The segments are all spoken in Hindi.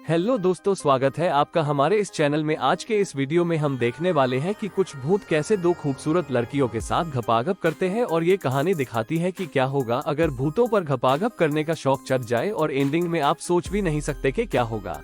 हेलो दोस्तों, स्वागत है आपका हमारे इस चैनल में। आज के इस वीडियो में हम देखने वाले हैं कि कुछ भूत कैसे दो खूबसूरत लड़कियों के साथ घपाघप करते हैं और ये कहानी दिखाती है कि क्या होगा अगर भूतों पर घपाघप करने का शौक चढ़ जाए और एंडिंग में आप सोच भी नहीं सकते कि क्या होगा।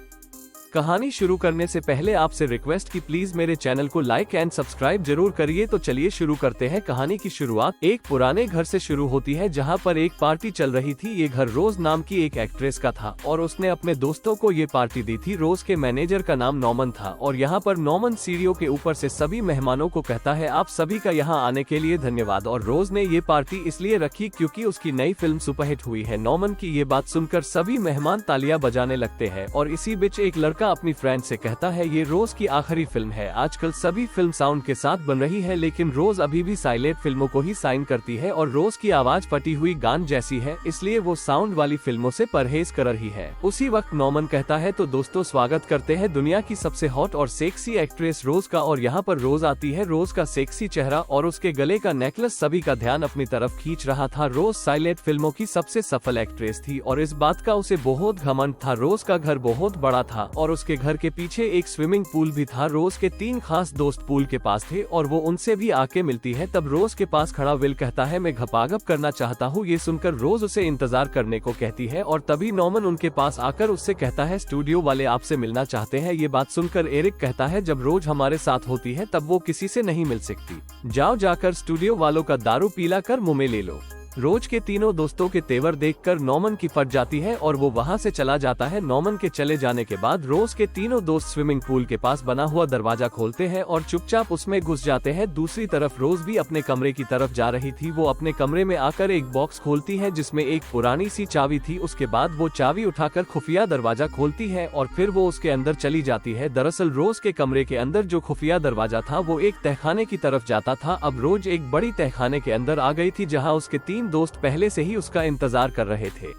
कहानी शुरू करने से पहले आपसे रिक्वेस्ट कि प्लीज मेरे चैनल को लाइक एंड सब्सक्राइब जरूर करिए। तो चलिए शुरू करते हैं। कहानी की शुरुआत एक पुराने घर से शुरू होती है जहां पर एक पार्टी चल रही थी। ये घर रोज नाम की एक एक्ट्रेस का था और उसने अपने दोस्तों को ये पार्टी दी थी। रोज के मैनेजर का नाम नॉमन था और यहाँ पर नॉमन सीढ़ियों के ऊपर से सभी मेहमानों को कहता है, आप सभी का यहाँ आने के लिए धन्यवाद। और रोज ने ये पार्टी इसलिए रखी क्योंकि उसकी नई फिल्म सुपरहिट हुई है। नॉमन की ये बात सुनकर सभी मेहमान तालियां बजाने लगते हैं और इसी बीच एक लड़का अपनी फ्रेंड से कहता है, ये रोज की आखिरी फिल्म है। आजकल सभी फिल्म साउंड के साथ बन रही है लेकिन रोज अभी भी साइलेंट फिल्मों को ही साइन करती है और रोज की आवाज फटी हुई गान जैसी है, इसलिए वो साउंड वाली फिल्मों से परहेज कर रही है। उसी वक्त नॉमन कहता है, तो दोस्तों स्वागत करते हैं दुनिया की सबसे हॉट और सेक्सी एक्ट्रेस रोज का। और यहाँ पर रोज आती है। रोज का सेक्सी चेहरा और उसके गले का नेकलेस सभी का ध्यान अपनी तरफ खींच रहा था। रोज साइलेंट फिल्मों की सबसे सफल एक्ट्रेस थी और इस बात का उसे बहुत घमंड था। रोज का घर बहुत बड़ा था और उसके घर के पीछे एक स्विमिंग पूल भी था। रोज के 3 खास दोस्त पूल के पास थे और वो उनसे भी आके मिलती है। तब रोज के पास खड़ा विल कहता है, मैं घपाघप करना चाहता हूँ। ये सुनकर रोज उसे इंतजार करने को कहती है और तभी नॉमन उनके पास आकर उससे कहता है, स्टूडियो वाले आपसे मिलना चाहते हैं। ये बात सुनकर एरिक कहता है, जब रोज हमारे साथ होती है तब वो किसी से नहीं मिल सकती। जाओ जाकर स्टूडियो वालों का दारू पीला कर मुंह में ले लो। रोज के तीनों दोस्तों के तेवर देखकर नॉमन की फट जाती है और वो वहां से चला जाता है। नॉमन के चले जाने के बाद रोज के तीनों दोस्त स्विमिंग पूल के पास बना हुआ दरवाजा खोलते हैं और चुपचाप उसमें घुस जाते हैं। दूसरी तरफ रोज भी अपने कमरे की तरफ जा रही थी। वो अपने कमरे में आकर एक बॉक्स खोलती है जिसमें एक पुरानी सी चाबी थी। उसके बाद वो चाबी उठाकर खुफिया दरवाजा खोलती है और फिर वो उसके अंदर चली जाती है। दरअसल रोज के कमरे के अंदर जो खुफिया दरवाजा था वो एक तहखाने की तरफ जाता था। अब रोज एक बड़ी तहखाने के अंदर आ गई थी जहाँ उसके 3 दोस्त पहले से ही उसका इंतजार कर रहे थे।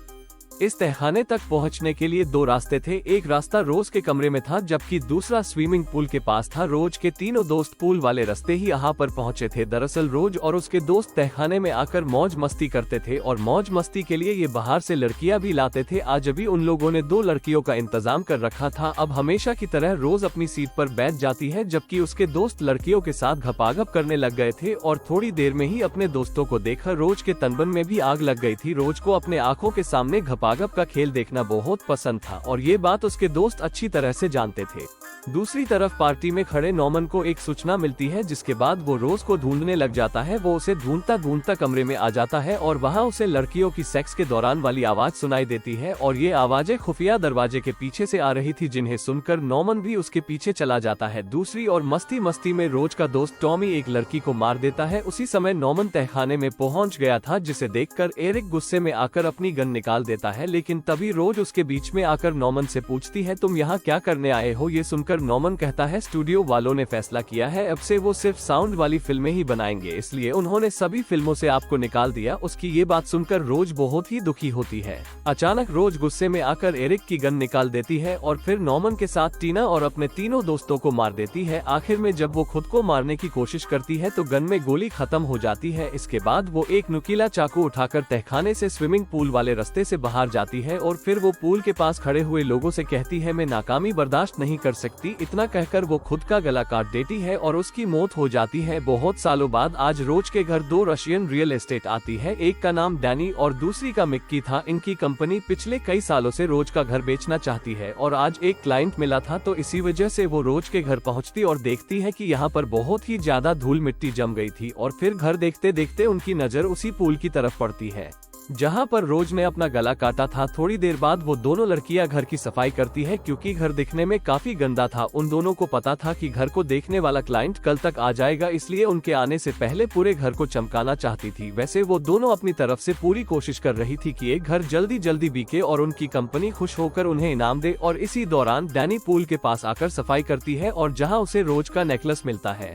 इस तहखाने तक पहुंचने के लिए 2 रास्ते थे। एक रास्ता रोज के कमरे में था जबकि दूसरा स्विमिंग पूल के पास था। रोज के तीनों दोस्त पूल वाले रास्ते ही यहाँ पर पहुंचे थे। दरअसल रोज और उसके दोस्त तहखाने में आकर मौज मस्ती करते थे और मौज मस्ती के लिए ये बाहर से लड़कियां भी लाते थे। आज अभी उन लोगों ने 2 लड़कियों का इंतजाम कर रखा था। अब हमेशा की तरह रोज अपनी सीट पर बैठ जाती है जबकि उसके दोस्त लड़कियों के साथ घपाघप करने लग गए थे और थोड़ी देर में ही अपने दोस्तों को देखकर रोज के तनबन में भी आग लग गई थी। रोज को अपने आंखों के सामने घपाघप का खेल देखना बहुत पसंद था और ये बात उसके दोस्त अच्छी तरह से जानते थे। दूसरी तरफ पार्टी में खड़े नॉमन को एक सूचना मिलती है जिसके बाद वो रोज को ढूंढने लग जाता है। वो उसे ढूंढता ढूंढता कमरे में आ जाता है और वहाँ उसे लड़कियों की सेक्स के दौरान वाली आवाज सुनाई देती है और ये आवाजें खुफिया दरवाजे के पीछे से आ रही थी जिन्हें सुनकर नॉमन भी उसके पीछे चला जाता है। दूसरी ओर मस्ती मस्ती में रोज का दोस्त टॉमी एक लड़की को मार देता है। उसी समय नॉमन तहखाने में पहुंच गया था जिसे देखकर एरिक गुस्से में आकर अपनी गन निकाल देता है लेकिन तभी रोज उसके बीच में आकर नॉमन से पूछती है, तुम यहाँ क्या करने आए हो? ये सुनकर नॉमन कहता है, स्टूडियो वालों ने फैसला किया है अब से वो सिर्फ साउंड वाली फिल्में ही बनाएंगे, इसलिए उन्होंने सभी फिल्मों से आपको निकाल दिया। उसकी ये बात सुनकर रोज बहुत ही दुखी होती है। अचानक रोज गुस्से में आकर एरिक की गन निकाल देती है और फिर नॉमन के साथ टीना और अपने तीनों दोस्तों को मार देती है। आखिर में जब वो खुद को मारने की कोशिश करती है तो गन में गोली खत्म हो जाती है। इसके बाद वो एक नुकीला चाकू उठाकर तहखाने से स्विमिंग पूल वाले रास्ते से बाहर जाती है और फिर वो पूल के पास खड़े हुए लोगों से कहती है, मैं नाकामी बर्दाश्त नहीं कर सकती। इतना कहकर वो खुद का गला काट देती है और उसकी मौत हो जाती है। बहुत सालों बाद आज रोज के घर 2 रशियन रियल एस्टेट आती है। एक का नाम डैनी और दूसरी का मिक्की था। इनकी कंपनी पिछले कई सालों से रोज का घर बेचना चाहती है और आज एक क्लाइंट मिला था तो इसी वजह से वो रोज के घर पहुंचती और देखती है कि यहाँ पर बहुत ही ज्यादा धूल मिट्टी जम गई थी और फिर घर देखते देखते उनकी नजर उसी पूल की तरफ पड़ती है जहाँ पर रोज ने अपना गला काटा था। थोड़ी देर बाद वो दोनों लड़कियां घर की सफाई करती है क्योंकि घर दिखने में काफी गंदा था। उन दोनों को पता था कि घर को देखने वाला क्लाइंट कल तक आ जाएगा, इसलिए उनके आने से पहले पूरे घर को चमकाना चाहती थी। वैसे वो दोनों अपनी तरफ से पूरी कोशिश कर रही थी कि एक घर जल्दी जल्दी बिके और उनकी कंपनी खुश होकर उन्हें इनाम दे। और इसी दौरान डैनी पूल के पास आकर सफाई करती है और जहाँ उसे रोज का नेकलेस मिलता है।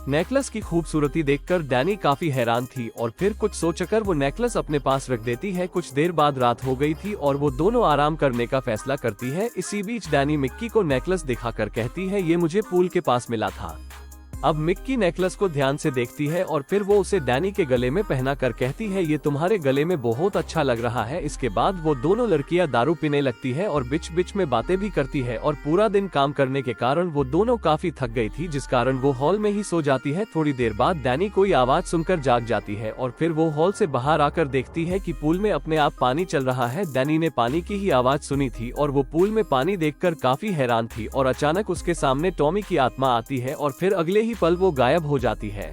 नेकलेस की खूबसूरती देखकर डैनी काफी हैरान थी और फिर कुछ सोचकर वो नेकलेस अपने पास रख देती है। कुछ देर बाद रात हो गई थी और वो दोनों आराम करने का फैसला करती है। इसी बीच डैनी मिक्की को नेकलेस दिखाकर कहती है, ये मुझे पूल के पास मिला था। अब मिक्की नेकलेस को ध्यान से देखती है और फिर वो उसे डैनी के गले में पहना कर कहती है, ये तुम्हारे गले में बहुत अच्छा लग रहा है। इसके बाद वो दोनों लड़कियां दारू पीने लगती है और बीच बीच में बातें भी करती है और पूरा दिन काम करने के कारण वो दोनों काफी थक गई थी, जिस कारण वो हॉल में ही सो जाती है। थोड़ी देर बाद डैनी कोई आवाज सुनकर जाग जाती है और फिर वो हॉल से बाहर आकर देखती है कि पूल में अपने आप पानी चल रहा है। डैनी ने पानी की ही आवाज सुनी थी और वो पूल में पानी देखकर काफी हैरान थी और अचानक उसके सामने टॉमी की आत्मा आती है और फिर अगले ही पल वो गायब हो जाती है।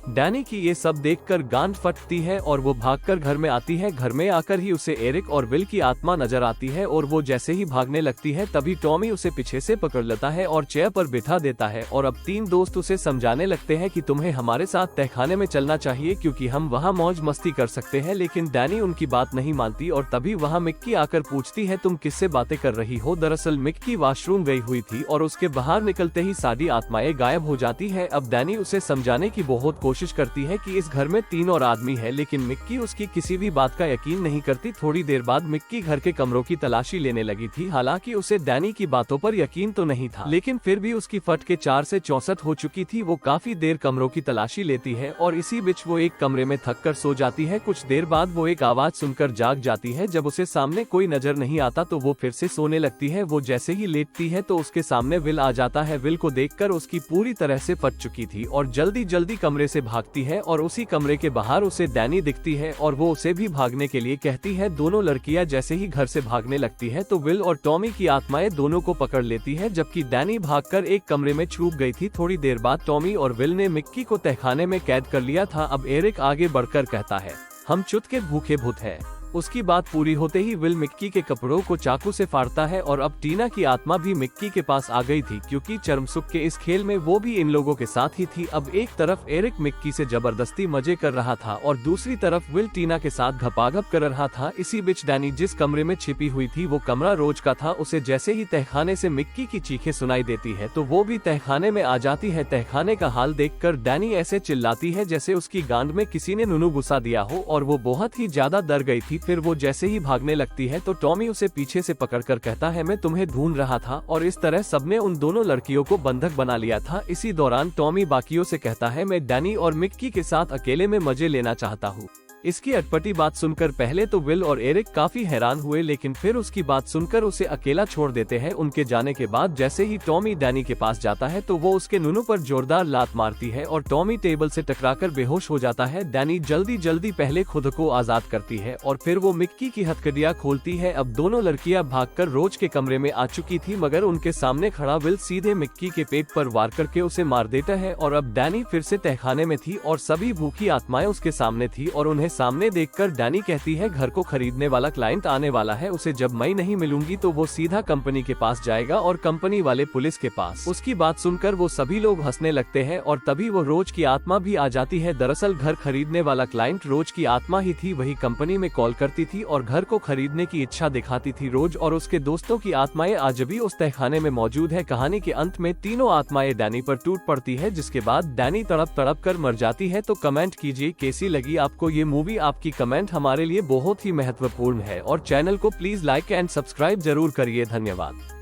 डैनी की ये सब देखकर गांड फटती है और वो भागकर घर में आती है। घर में आकर ही उसे एरिक और विल की आत्मा नजर आती है और वो जैसे ही भागने लगती है तभी टॉमी उसे पीछे से पकड़ लेता है और चेयर पर बिठा देता है और अब तीन दोस्त उसे समझाने लगते हैं कि तुम्हें हमारे साथ तहखाने में चलना चाहिए क्योंकि हम वहाँ मौज मस्ती कर सकते हैं। लेकिन डैनी उनकी बात नहीं मानती और तभी वहाँ मिक्की आकर पूछती है, तुम किससे बातें कर रही हो? दरअसल मिक्की वॉशरूम गई हुई थी और उसके बाहर निकलते ही सारी आत्माएं गायब हो जाती है। अब डैनी उसे समझाने की बहुत कोशिश करती है कि इस घर में 3 और आदमी है, लेकिन मिक्की उसकी किसी भी बात का यकीन नहीं करती। थोड़ी देर बाद मिक्की घर के कमरों की तलाशी लेने लगी थी। हालांकि उसे डैनी की बातों पर यकीन तो नहीं था, लेकिन फिर भी उसकी फट के 4 से 64 हो चुकी थी। वो काफी देर कमरों की तलाशी लेती है और इसी बीच वो एक कमरे में थक कर सो जाती है। कुछ देर बाद वो एक आवाज सुनकर जाग जाती है। जब उसे सामने कोई नजर नहीं आता तो वो फिर से सोने लगती है। वो जैसे ही लेटती है तो उसके सामने विल आ जाता है। विल को देखकर उसकी पूरी तरह से फट चुकी थी और जल्दी जल्दी कमरे से भागती है और उसी कमरे के बाहर उसे डैनी दिखती है और वो उसे भी भागने के लिए कहती है। दोनों लड़कियां जैसे ही घर से भागने लगती है तो विल और टॉमी की आत्माएं दोनों को पकड़ लेती है, जबकि डैनी भागकर एक कमरे में छुप गई थी। थोड़ी देर बाद टॉमी और विल ने मिक्की को तहखाने में कैद कर लिया था। अब एरिक आगे बढ़कर कहता है, हम चुत के भूखे भूत हैं। उसकी बात पूरी होते ही विल मिक्की के कपड़ों को चाकू से फाड़ता है और अब टीना की आत्मा भी मिक्की के पास आ गई थी, क्योंकि चरमसुख के इस खेल में वो भी इन लोगों के साथ ही थी। अब एक तरफ एरिक मिक्की से जबरदस्ती मजे कर रहा था और दूसरी तरफ विल टीना के साथ घपाघप कर रहा था। इसी बीच डैनी जिस कमरे में छिपी हुई थी वो कमरा रोज का था। उसे जैसे ही तहखाने से मिक्की की चीखें सुनाई देती है तो वो भी तहखाने में आ जाती है। तहखाने का हाल देखकर डैनी ऐसे चिल्लाती है जैसे उसकी गांड में किसी ने नुनू घुसा दिया हो और वो बहुत ही ज्यादा डर गई थी। फिर वो जैसे ही भागने लगती है तो टॉमी उसे पीछे से पकड़कर कहता है, मैं तुम्हें ढूंढ रहा था। और इस तरह सबने उन दोनों लड़कियों को बंधक बना लिया था। इसी दौरान टॉमी बाकियों से कहता है, मैं डैनी और मिक्की के साथ अकेले में मजे लेना चाहता हूँ। इसकी अटपटी बात सुनकर पहले तो विल और एरिक काफी हैरान हुए, लेकिन फिर उसकी बात सुनकर उसे अकेला छोड़ देते हैं। उनके जाने के बाद जैसे ही टॉमी डैनी के पास जाता है तो वो उसके नुनू पर जोरदार लात मारती है और टॉमी टेबल से टकराकर बेहोश हो जाता है। डैनी जल्दी जल्दी पहले खुद को आजाद करती है और फिर वो मिक्की की हथकड़ियां खोलती है। अब दोनों लड़कियां भागकर रोज के कमरे में आ चुकी थी, मगर उनके सामने खड़ा विल सीधे मिक्की के पेट पर वार करके उसे मार देता है। और अब डैनी फिर से तहखाने में थी और सभी भूखी आत्माएं उसके सामने थी और उन्हें सामने देखकर डैनी कहती है, घर को खरीदने वाला क्लाइंट आने वाला है, उसे जब मैं नहीं मिलूंगी तो वो सीधा कंपनी के पास जाएगा और कंपनी वाले पुलिस के पास। उसकी बात सुनकर वो सभी लोग हंसने लगते हैं और तभी वो रोज की आत्मा भी आ जाती है। दरअसल घर खरीदने वाला क्लाइंट रोज की आत्मा ही थी। वही कंपनी में कॉल करती थी और घर को खरीदने की इच्छा दिखाती थी। रोज और उसके दोस्तों की आत्माएं आज भी उस तहखाने में मौजूद है। कहानी के अंत में तीनों आत्माएं डैनी पर टूट पड़ती है, जिसके बाद डैनी तड़प तड़प कर मर जाती है। तो कमेंट कीजिए कैसी लगी आपको ये मूवी। आपकी कमेंट हमारे लिए बहुत ही महत्वपूर्ण है और चैनल को प्लीज लाइक एंड सब्सक्राइब जरूर करिए। धन्यवाद।